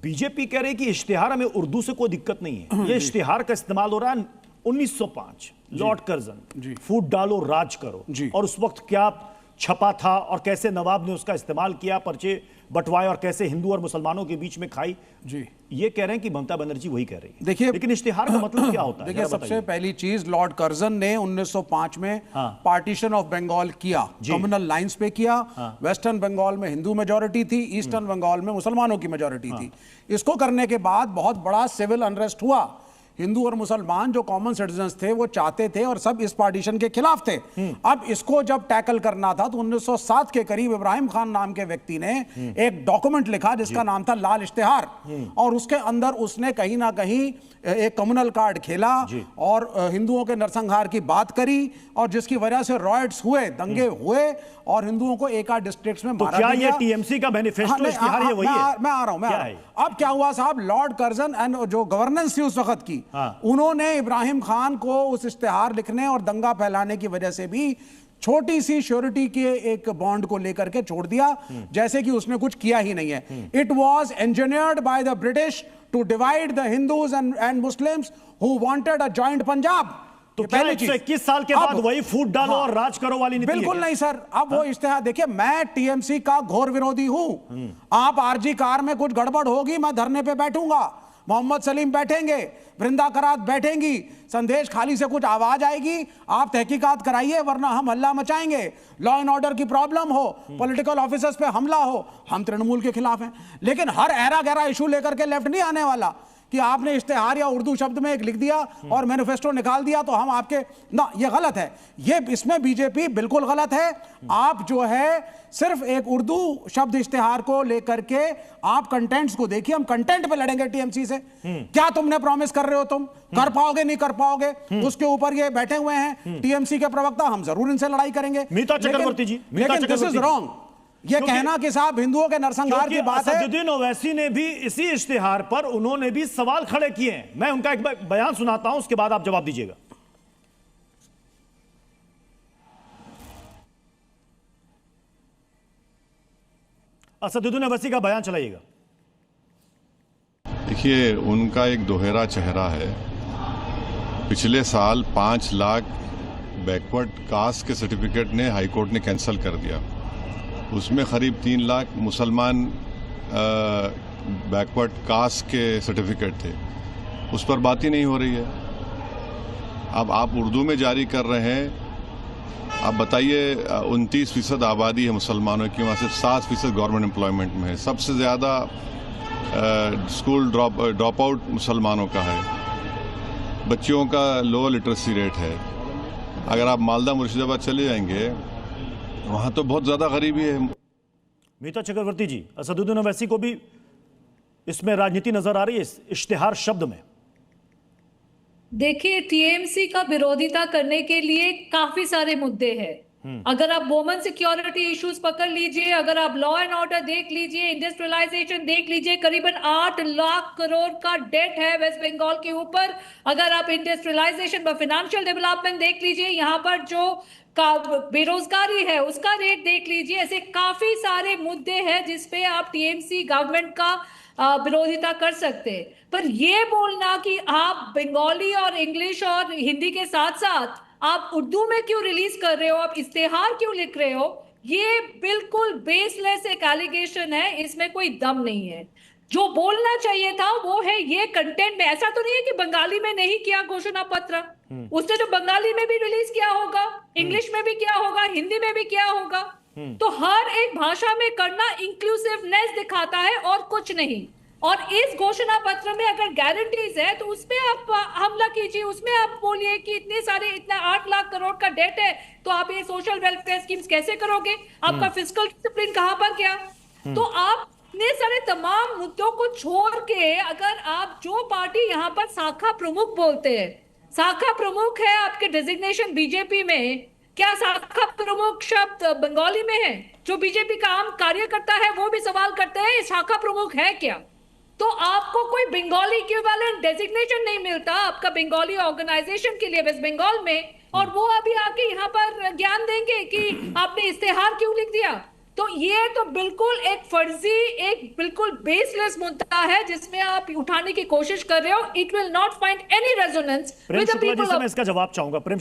BJP कह रही है कि इश्तिहार हमें उर्दू से कोई दिक्कत नहीं है, ये इश्तिहार का इस्तेमाल हो रहा है 1905 लॉर्ड कर्जन, फूट डालो राज करो, और उस वक्त क्या छपा था और कैसे नवाब ने उसका इस्तेमाल किया, पर्चे बंटवाए और कैसे हिंदू और मुसलमानों के बीच में खाई। जी ये कह रहे हैं कि ममता बनर्जी वही कह रही है। देखिए, लेकिन इश्तिहार का मतलब क्या होता है? देखिए, सबसे पहली चीज लॉर्ड कर्जन ने 1905 में पार्टीशन ऑफ बंगाल किया, कम्युनल लाइंस पे किया। वेस्टर्न बंगाल में हिंदू मेजॉरिटी थी, ईस्टर्न बंगाल में मुसलमानों की मेजॉरिटी थी। इसको करने के बाद बहुत बड़ा सिविल अनरेस्ट हुआ। हिंदू और मुसलमान जो कॉमन सिटीजन्स थे वो चाहते थे और सब इस पार्टीशन के खिलाफ थे। अब इसको जब टैकल करना था तो 1907 के करीब इब्राहिम खान नाम के व्यक्ति ने एक डॉक्यूमेंट लिखा जिसका नाम था लाल इश्तिहार, और उसके अंदर उसने कहीं ना कहीं एक कम्युनल कार्ड खेला और हिंदुओं के नरसंहार की बात करी, और जिसकी वजह से रॉयट्स हुए, दंगे हुए और हिंदुओं को एक आध डिस्ट्रिक्ट्स में मारा गया। क्या ये टीएमसी का मैनिफेस्टो इश्तिहार ये वही है? मैं आ रहा हूं। अब क्या हुआ साहब, लॉर्ड कर्जन एंड जो गवर्नेंस थी उस वक्त की, उन्होंने इब्राहिम खान को उस इश्तिहार लिखने और दंगा फैलाने की वजह से भी छोटी सी श्योरिटी के एक बॉन्ड को लेकर के छोड़ दिया, जैसे कि उसने कुछ किया ही नहीं है। It was engineered by the British to divide the Hindus and Muslims who wanted a joint Punjab. तो क्या 121 साल के बाद वही फूट डालो और राज करो वाली नीति? बिल्कुल नहीं सर। अब वो इश्तिहार देखिए, मैं टीएमसी का घोर विरोधी हूं। आप आरजी कार में कुछ गड़बड़ होगी, मैं धरने पे बैठूंगा, मोहम्मद सलीम बैठेंगे, वृंदा करात बैठेंगी, संदेश खाली से कुछ आवाज आएगी, आप तहकीकात कराइए, वरना हम हल्ला मचाएंगे। लॉ एंड ऑर्डर की प्रॉब्लम हो, पॉलिटिकल ऑफिसर्स पे हमला हो, हम तृणमूल के खिलाफ हैं। लेकिन हर ऐरा गहरा इशू लेकर के लेफ्ट नहीं आने वाला कि आपने इश्तिहार या उर्दू शब्द में एक लिख दिया और मैनिफेस्टो निकाल दिया तो हम आपके ना, ये गलत है। ये इसमें बीजेपी बिल्कुल गलत है। आप जो है सिर्फ एक उर्दू शब्द इश्तिहार को लेकर के आप कंटेंट्स को देखिए। हम कंटेंट पे लड़ेंगे टीएमसी से। क्या तुमने प्रॉमिस कर रहे हो, तुम कर पाओगे नहीं कर पाओगे, उसके ऊपर ये बैठे हुए हैं टीएमसी के प्रवक्ता, हम जरूर इनसे लड़ाई करेंगे। मीता चक्रवर्ती जी, लेकिन दिस इज रॉन्ग। ये कहना कि साहब हिंदुओं के नरसंहार की बात है। असदुद्दीन ओवैसी ने भी इसी इश्तिहार पर उन्होंने भी सवाल खड़े किए हैं। मैं उनका एक बयान सुनाता हूं, उसके बाद आप जवाब दीजिएगा। असदुद्दीन ओवैसी का बयान चलाइएगा। देखिए, उनका एक दोहरा चेहरा है। पिछले साल 5 लाख बैकवर्ड कास्ट के सर्टिफिकेट ने हाईकोर्ट ने कैंसिल कर दिया। उसमें करीब 3 लाख मुसलमान बैकवर्ड कास्ट के सर्टिफिकेट थे, उस पर बात ही नहीं हो रही है। अब आप उर्दू में जारी कर रहे हैं। आप बताइए, 29% आबादी है मुसलमानों की, वहाँ सिर्फ 7% गवर्नमेंट एम्प्लॉयमेंट में है। सबसे ज़्यादा स्कूल ड्रॉप आउट मुसलमानों का है। बच्चियों का लो लिटरेसी रेट है। अगर आप मालदा मुर्शिदाबाद चले जाएंगे, वहां तो बहुत ज्यादा गरीबी है। मीता चक्रवर्ती जी, असदुद्दीन ओवैसी को भी इसमें राजनीति नजर आ रही है इस इश्तिहार शब्द में? देखिए, टीएमसी का विरोधिता करने के लिए काफी सारे मुद्दे हैं। अगर आप वुमेन सिक्योरिटी इश्यूज पकड़ लीजिए, अगर आप लॉ एंड ऑर्डर देख लीजिए, इंडस्ट्रियलाइजेशन देख लीजिए, करीबन 8 लाख करोड़ का डेट है वेस्ट बंगाल के ऊपर। अगर आप इंडस्ट्रियलाइजेशन व फाइनेंशियल डेवलपमेंट देख लीजिए, यहाँ पर जो बेरोजगारी है उसका रेट देख लीजिए। ऐसे काफी सारे मुद्दे हैं जिसपे आप टीएमसी गवर्नमेंट का विरोधिता कर सकते हैं। पर ये बोलना कि आप बंगाली और इंग्लिश और हिंदी के साथ साथ आप उर्दू में क्यों रिलीज कर रहे हो, आप इश्तिहार क्यों लिख रहे हो, ये बिल्कुल बेसलेस एक एलिगेशन है। इसमें कोई दम नहीं है। जो बोलना चाहिए था वो है ये कंटेंट में। ऐसा तो नहीं है कि बंगाली में नहीं किया घोषणा पत्र, उसने तो बंगाली में भी रिलीज किया होगा, इंग्लिश में भी किया होगा, हिंदी में भी किया होगा। तो हर एक भाषा में करना इंक्लूसिवनेस दिखाता है और कुछ नहीं। और इस घोषणा पत्र में अगर गारंटीज है तो उसमें आप हमला कीजिए, उसमें आप बोलिए कि इतना 8 लाख करोड़ का डेट है तो आप ये सोशल वेलफेयर स्कीम्स कैसे करोगे, आपका फिस्कल डिसिप्लिन कहां पर गया। तो आप इतने सारे तमाम मुद्दों को छोड़ के अगर आप जो पार्टी यहाँ पर शाखा प्रमुख बोलते हैं, शाखा प्रमुख है आपके डेजिग्नेशन बीजेपी में, क्या शाखा प्रमुख शब्द बंगाली में है? जो बीजेपी का आम कार्यकर्ता है वो भी सवाल करते हैं शाखा प्रमुख है क्या? तो आपको कोई बंगाली इक्विवेलेंट डेजिग्नेशन नहीं मिलता आपका बंगाली ऑर्गेनाइजेशन के लिए वेस्ट बंगाल में, और वो अभी आके यहाँ पर ज्ञान देंगे कि आपने इश्तिहार क्यों लिख दिया। तो ये तो बिल्कुल एक फर्जी, एक बिल्कुल बेसलेस मुद्दा है जिसमें आप उठाने की कोशिश कर रहे हो. It will not find any resonance प्रेम with the Shukla ji people से ऑफ मैं इसका जवाब चाहूंगा. प्रेम